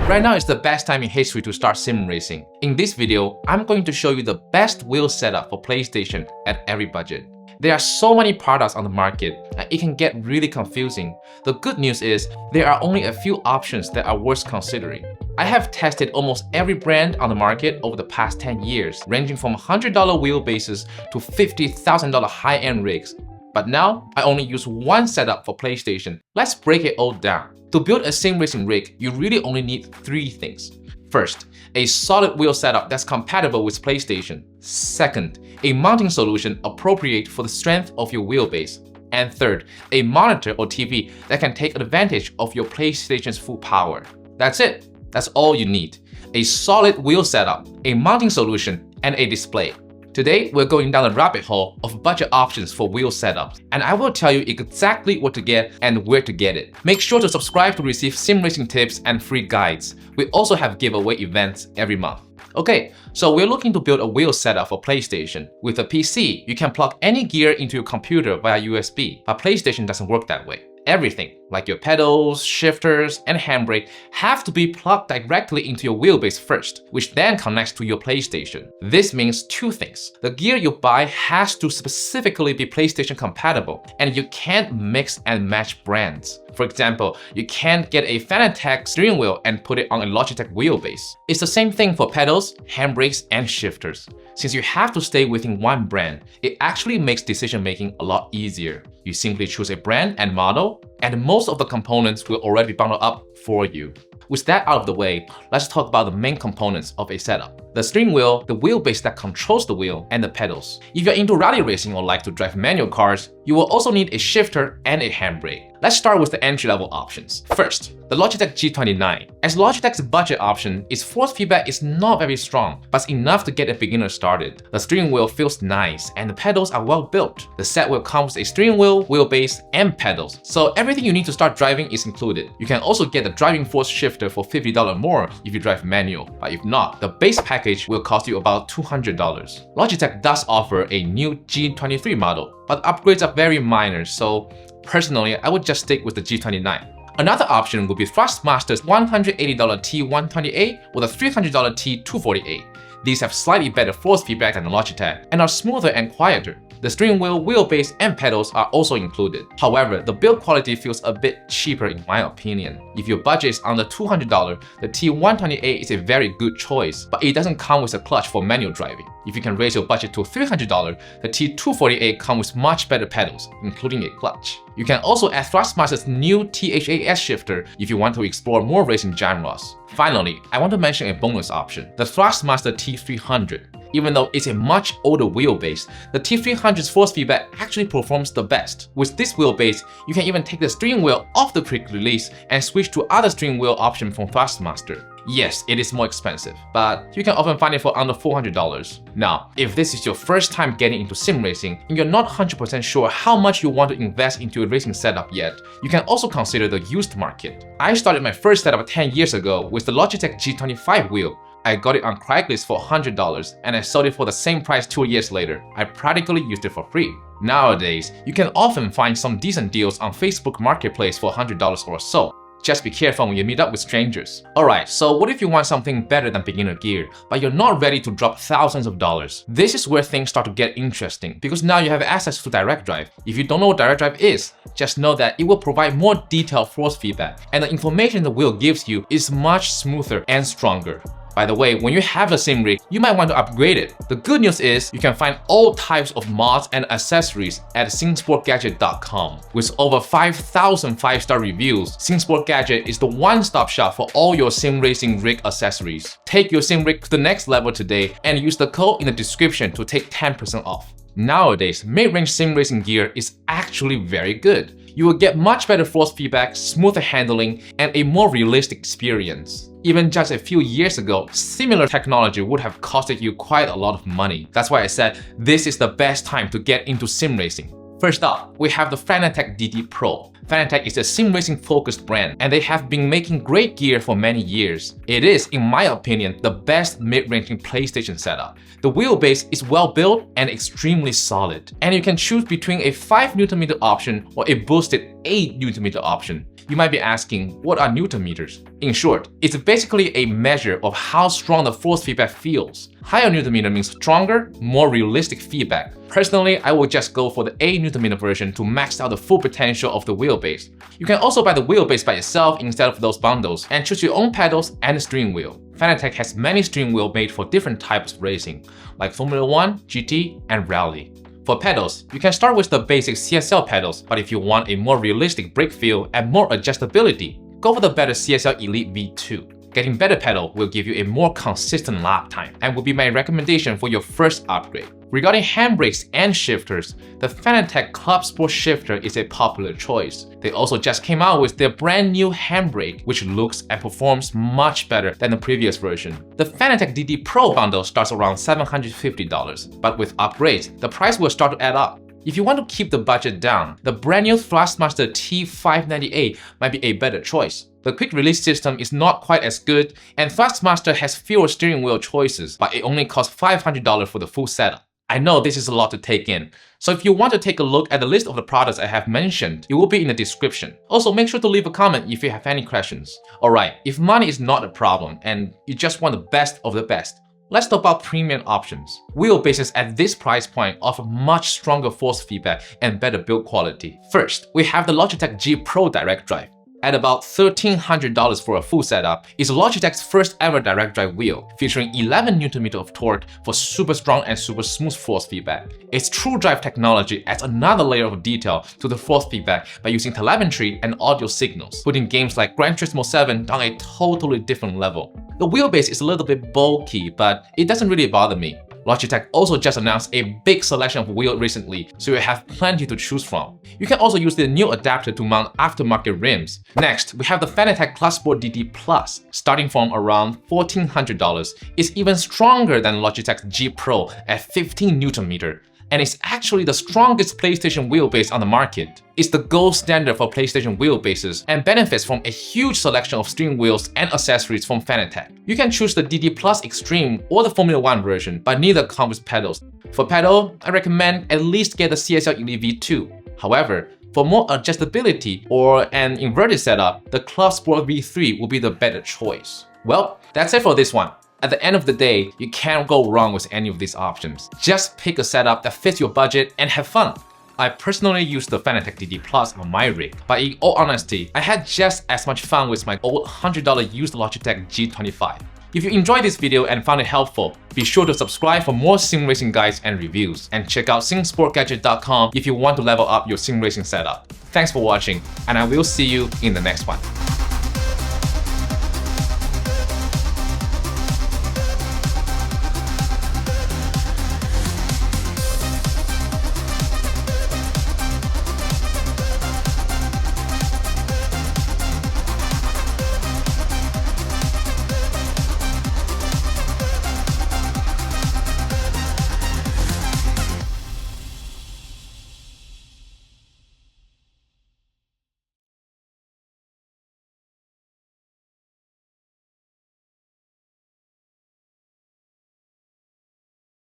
Right now is the best time in history to start sim racing. In this video, I'm going to show you the best wheel setup for PlayStation at every budget. There are so many products on the market and it can get really confusing. The good news is there are only a few options that are worth considering. I have tested almost every brand on the market over the past 10 years, ranging from $100 wheelbases to $50,000 high-end rigs. But now, I only use one setup for PlayStation. Let's break it all down. To build a sim racing rig, you really only need three things. First, a solid wheel setup that's compatible with PlayStation. Second, a mounting solution appropriate for the strength of your wheelbase. And third, a monitor or TV that can take advantage of your PlayStation's full power. That's it. That's all you need. A solid wheel setup, a mounting solution, and a display. Today, we're going down the rabbit hole of budget options for wheel setups, and I will tell you exactly what to get and where to get it. Make sure to subscribe to receive sim racing tips and free guides. We also have giveaway events every month. Okay, so we're looking to build a wheel setup for PlayStation. With a PC, you can plug any gear into your computer via USB, but PlayStation doesn't work that way. Everything, like your pedals, shifters, and handbrake, have to be plugged directly into your wheelbase first, which then connects to your PlayStation. This means two things. The gear you buy has to specifically be PlayStation compatible, and you can't mix and match brands. For example, you can't get a Fanatec steering wheel and put it on a Logitech wheelbase. It's the same thing for pedals, handbrakes, and shifters. Since you have to stay within one brand, it actually makes decision-making a lot easier. You simply choose a brand and model, and most of the components will already be bundled up for you. With that out of the way, let's talk about the main components of a setup. The steering wheel, the wheelbase that controls the wheel, and the pedals. If you're into rally racing or like to drive manual cars, you will also need a shifter and a handbrake. Let's start with the entry-level options. First, the Logitech G29. As Logitech's budget option, its force feedback is not very strong, but it's enough to get a beginner started. The steering wheel feels nice, and the pedals are well built. The set will come with a steering wheel, wheelbase, and pedals, so everything you need to start driving is included. You can also get the driving force shifter for $50 more if you drive manual, but if not, the base package will cost you about $200. Logitech does offer a new G23 model, but upgrades are very minor, so personally, I would just stick with the G29. Another option would be Thrustmaster's $180 T128 or the $300 T248. These have slightly better force feedback than the Logitech and are smoother and quieter. The steering wheel, wheelbase, and pedals are also included. However, the build quality feels a bit cheaper in my opinion. If your budget is under $200, the T128 is a very good choice, but it doesn't come with a clutch for manual driving. If you can raise your budget to $300, the T248 comes with much better pedals, including a clutch. You can also add Thrustmaster's new THAS shifter if you want to explore more racing genres. Finally, I want to mention a bonus option, the Thrustmaster T300. Even though it's a much older wheelbase, the T300's force feedback actually performs the best. With this wheelbase, you can even take the steering wheel off the quick release and switch to other steering wheel option from Thrustmaster. Yes, it is more expensive, but you can often find it for under $400. Now, if this is your first time getting into sim racing and you're not 100% sure how much you want to invest into a racing setup yet, you can also consider the used market. I started my first setup 10 years ago with the Logitech G25 wheel. I got it on Craigslist for $100 and I sold it for the same price 2 years later. I practically used it for free. Nowadays, you can often find some decent deals on Facebook Marketplace for $100 or so. Just be careful when you meet up with strangers. Alright, so what if you want something better than beginner gear, but you're not ready to drop thousands of dollars? This is where things start to get interesting, because now you have access to direct drive. If you don't know what direct drive is, just know that it will provide more detailed force feedback, and the information the wheel gives you is much smoother and stronger. By the way, when you have a sim rig, you might want to upgrade it. The good news is you can find all types of mods and accessories at simsportgadget.com. With over 5,000 5-star reviews, Simsport Gadget is the one-stop shop for all your sim racing rig accessories. Take your sim rig to the next level today and use the code in the description to take 10% off. Nowadays, mid-range sim racing gear is actually very good. You will get much better force feedback, smoother handling, and a more realistic experience. Even just a few years ago, similar technology would have costed you quite a lot of money. That's why I said this is the best time to get into sim racing. First up, we have the Fanatec DD Pro. Fanatec is a sim racing focused brand and they have been making great gear for many years. It is, in my opinion, the best mid-ranging PlayStation setup. The wheelbase is well built and extremely solid, and you can choose between a 5Nm option or a boosted 8Nm option. You might be asking, what are Newton meters? In short, it's basically a measure of how strong the force feedback feels. Higher Newton meter means stronger, more realistic feedback. Personally, I will just go for the 8Nm version to max out the full potential of the wheelbase. You can also buy the wheelbase by itself instead of those bundles and choose your own pedals and steering wheel. Fanatec has many steering wheels made for different types of racing, like Formula 1, GT, and Rally. For pedals, you can start with the basic CSL pedals, but if you want a more realistic brake feel and more adjustability, go for the better CSL Elite V2. Getting better pedal will give you a more consistent lap time and will be my recommendation for your first upgrade. Regarding handbrakes and shifters, the Fanatec Club Sport shifter is a popular choice. They also just came out with their brand new handbrake, which looks and performs much better than the previous version. The Fanatec DD Pro bundle starts around $750, but with upgrades, the price will start to add up. If you want to keep the budget down, the brand new Thrustmaster T598 might be a better choice. The quick release system is not quite as good, and Thrustmaster has fewer steering wheel choices, but it only costs $500 for the full setup. I know this is a lot to take in, so if you want to take a look at the list of the products I have mentioned, it will be in the description. Also, make sure to leave a comment if you have any questions. Alright, if money is not a problem and you just want the best of the best, let's talk about premium options. Wheelbases at this price point offer much stronger force feedback and better build quality. First, we have the Logitech G Pro Direct Drive. At about $1,300 for a full setup, is Logitech's first ever direct drive wheel, featuring 11 Nm of torque for super strong and super smooth force feedback. Its true drive technology adds another layer of detail to the force feedback by using telemetry and audio signals, putting games like Gran Turismo 7 down a totally different level. The wheelbase is a little bit bulky, but it doesn't really bother me. Logitech also just announced a big selection of wheels recently, so you have plenty to choose from. You can also use the new adapter to mount aftermarket rims. Next, we have the Fanatec Club Sport DD Plus, starting from around $1,400. It's even stronger than Logitech's G Pro at 15 Nm, and it's actually the strongest PlayStation wheelbase on the market. It's the gold standard for PlayStation wheelbases and benefits from a huge selection of steering wheels and accessories from Fanatec. You can choose the DD Plus Extreme or the Formula 1 version, but neither come with pedals. For pedal, I recommend at least get the CSL Elite V2. However, for more adjustability or an inverted setup, the Club Sport V3 will be the better choice. Well, that's it for this one. At the end of the day, you can't go wrong with any of these options. Just pick a setup that fits your budget and have fun. I personally use the Fanatec DD Plus on my rig, but in all honesty, I had just as much fun with my old $100 used Logitech G25. If you enjoyed this video and found it helpful, be sure to subscribe for more sim racing guides and reviews, and check out simsportgadget.com if you want to level up your sim racing setup. Thanks for watching, and I will see you in the next one.